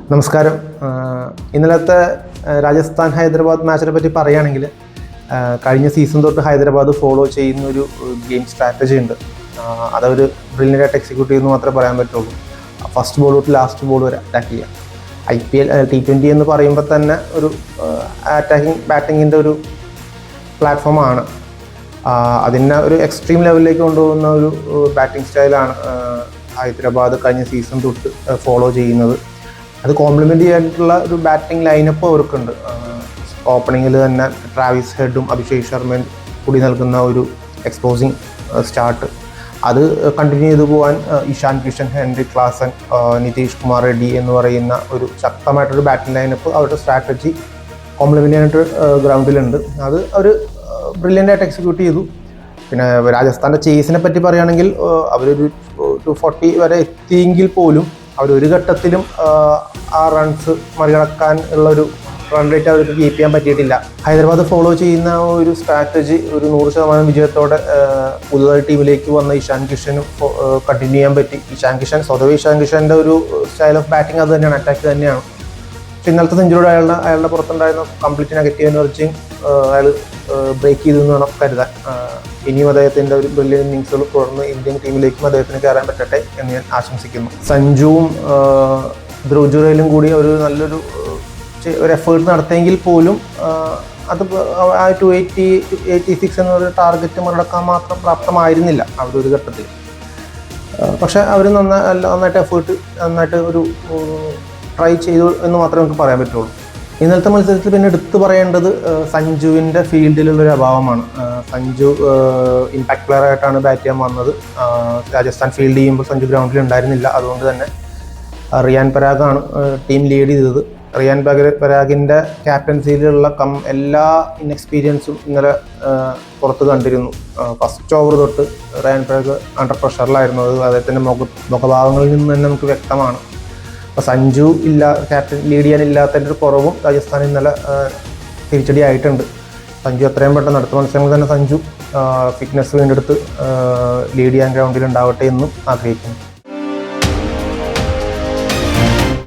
നമസ്കാരം. ഇന്നലത്തെ രാജസ്ഥാൻ ഹൈദരാബാദ് മാച്ചിനെ പറ്റി പറയുകയാണെങ്കിൽ കഴിഞ്ഞ സീസൺ തൊട്ട് ഹൈദരാബാദ് ഫോളോ ചെയ്യുന്ന ഒരു ഗെയിം സ്ട്രാറ്റജി ഉണ്ട്. അതവർ ബ്രില്യൻ്റായിട്ട് എക്സിക്യൂട്ട് ചെയ്യുമെന്ന് മാത്രമേ പറയാൻ പറ്റുള്ളൂ. ഫസ്റ്റ് ബോൾ തൊട്ട് ലാസ്റ്റ് ബോൾ വരെ അറ്റാക്ക് ചെയ്യുക. IPL T20 എന്ന് പറയുമ്പോൾ തന്നെ ഒരു ബാറ്റിങ്ങിൻ്റെ ഒരു പ്ലാറ്റ്ഫോമാണ്. അതിനെ ഒരു എക്സ്ട്രീം ലെവലിലേക്ക് കൊണ്ടുപോകുന്ന ഒരു ബാറ്റിംഗ് സ്റ്റൈലാണ് ഹൈദരാബാദ് കഴിഞ്ഞ സീസൺ തൊട്ട് ഫോളോ ചെയ്യുന്നത്. അത് കോംപ്ലിമെൻ്റ് ചെയ്യാനായിട്ടുള്ള ഒരു ബാറ്റിംഗ് ലൈനപ്പ് അവർക്കുണ്ട്. ഓപ്പണിങ്ങിൽ തന്നെ ട്രാവിസ് ഹെഡും അഭിഷേക് ശർമ്മയും കൂടി നൽകുന്ന ഒരു എക്സ്പോസിങ് സ്റ്റാർട്ട്, അത് കണ്ടിന്യൂ ചെയ്തു പോകാൻ ഇഷാൻ കിഷൻ, ഹെൻറി ക്ലാസൻ, നിതീഷ് കുമാർ റെഡ്ഡി എന്ന് പറയുന്ന ഒരു ശക്തമായിട്ടൊരു ബാറ്റിംഗ് ലൈനപ്പ് അവരുടെ സ്ട്രാറ്റജി കോംപ്ലിമെൻ്റ് ചെയ്യാനായിട്ട് ഗ്രൗണ്ടിലുണ്ട്. അത് അവർ ബ്രില്യൻ്റായിട്ട് എക്സിക്യൂട്ട് ചെയ്തു. പിന്നെ രാജസ്ഥാൻ്റെ ചേസിനെ പറ്റി പറയുകയാണെങ്കിൽ അവരൊരു 240 വരെ എത്തിയെങ്കിൽ പോലും അവരൊരു ഘട്ടത്തിലും ആ റൺസ് മറികടക്കാൻ ഉള്ളൊരു റൺ റേറ്റ് അവർക്ക് കീപ്പ് ചെയ്യാൻ പറ്റിയിട്ടില്ല. ഹൈദരാബാദ് ഫോളോ ചെയ്യുന്ന ഒരു സ്ട്രാറ്റജി ഒരു 100% വിജയത്തോടെ പുതുതായി ടീമിലേക്ക് വന്ന ഇഷാൻ കിഷനും കണ്ടിന്യൂ ചെയ്യാൻ പറ്റി. സ്വതവേ ഇഷാൻ കിഷൻ്റെ ഒരു സ്റ്റൈൽ ഓഫ് ബാറ്റിംഗ് അത് തന്നെയാണ്, അറ്റാക്ക് തന്നെയാണ്. പക്ഷെ ഇന്നലത്തെ സെഞ്ചുറിയുടെ അയാളുടെ പുറത്തുണ്ടായിരുന്ന കംപ്ലീറ്റ് നെഗറ്റീവ് എനർജിയും അയാൾ ബ്രേക്ക് ചെയ്തു എന്ന് വേണം കരുതാൻ. ഇനിയും അദ്ദേഹത്തിൻ്റെ ഒരു ബ്രില്യൻ ഇന്നിങ്സുകൾ തുടർന്ന് ഇന്ത്യൻ ടീമിലേക്കും അദ്ദേഹത്തിന് കയറാൻ പറ്റട്ടെ എന്ന് ഞാൻ ആശംസിക്കുന്നു. സഞ്ജുവും ധ്രുവ് ജുറേലും കൂടി ഒരു നല്ലൊരു എഫേർട്ട് നടത്തിയെങ്കിൽ പോലും അത് ആ 286 എന്നൊരു ടാർഗറ്റ് മറികടക്കാൻ മാത്രം പ്രാപ്തമായിരുന്നില്ല അവരൊരു ഘട്ടത്തിൽ. പക്ഷെ അവർ നന്നായിട്ട് ഒരു ട്രൈ ചെയ്തു എന്ന് മാത്രമേ നമുക്ക് പറയാൻ പറ്റുള്ളൂ. ഇന്നലത്തെ മത്സരത്തിൽ പിന്നെ എടുത്തു പറയേണ്ടത് സഞ്ജുവിൻ്റെ ഫീൽഡിലുള്ളൊരു അഭാവമാണ്. സഞ്ജു ഇമ്പാക്ട് പ്ലെയർ ആയിട്ടാണ് ബാറ്റ് ചെയ്യാൻ വന്നത്. രാജസ്ഥാൻ ഫീൽഡ് ചെയ്യുമ്പോൾ സഞ്ജു ഗ്രൗണ്ടിൽ ഉണ്ടായിരുന്നില്ല. അതുകൊണ്ട് തന്നെ റിയാൻ പരാഗാണ് ടീം ലീഡ് ചെയ്തത്. റിയാൻ പരാഗിൻ്റെ ക്യാപ്റ്റൻസിയിലുള്ള എല്ലാ ഇൻഎക്സ്പീരിയൻസും ഇന്നലെ പുറത്ത് കണ്ടിരുന്നു. ഫസ്റ്റ് ഓവർ തൊട്ട് റിയാൻ പരാഗ് അണ്ടർ പ്രഷറിലായിരുന്നു. അത് അദ്ദേഹത്തിൻ്റെ മുഖഭാവങ്ങളിൽ നിന്ന് തന്നെ നമുക്ക് വ്യക്തമാണ്. അപ്പോൾ സഞ്ജു ക്യാപ്റ്റൻ ലീഡ് ചെയ്യാനില്ലാത്തതിൻ്റെ ഒരു കുറവും രാജസ്ഥാൻ ഇന്നലെ തിരിച്ചടി ആയിട്ടുണ്ട്. സഞ്ജു എത്രയും പെട്ടെന്ന് അടുത്ത മത്സരങ്ങളിൽ തന്നെ സഞ്ജു ഫിറ്റ്നസ് വീണ്ടെടുത്ത് ലീഡ് ചെയ്യാൻ ഗ്രൗണ്ടിൽ ഉണ്ടാവട്ടെ എന്നും ആഗ്രഹിക്കുന്നു.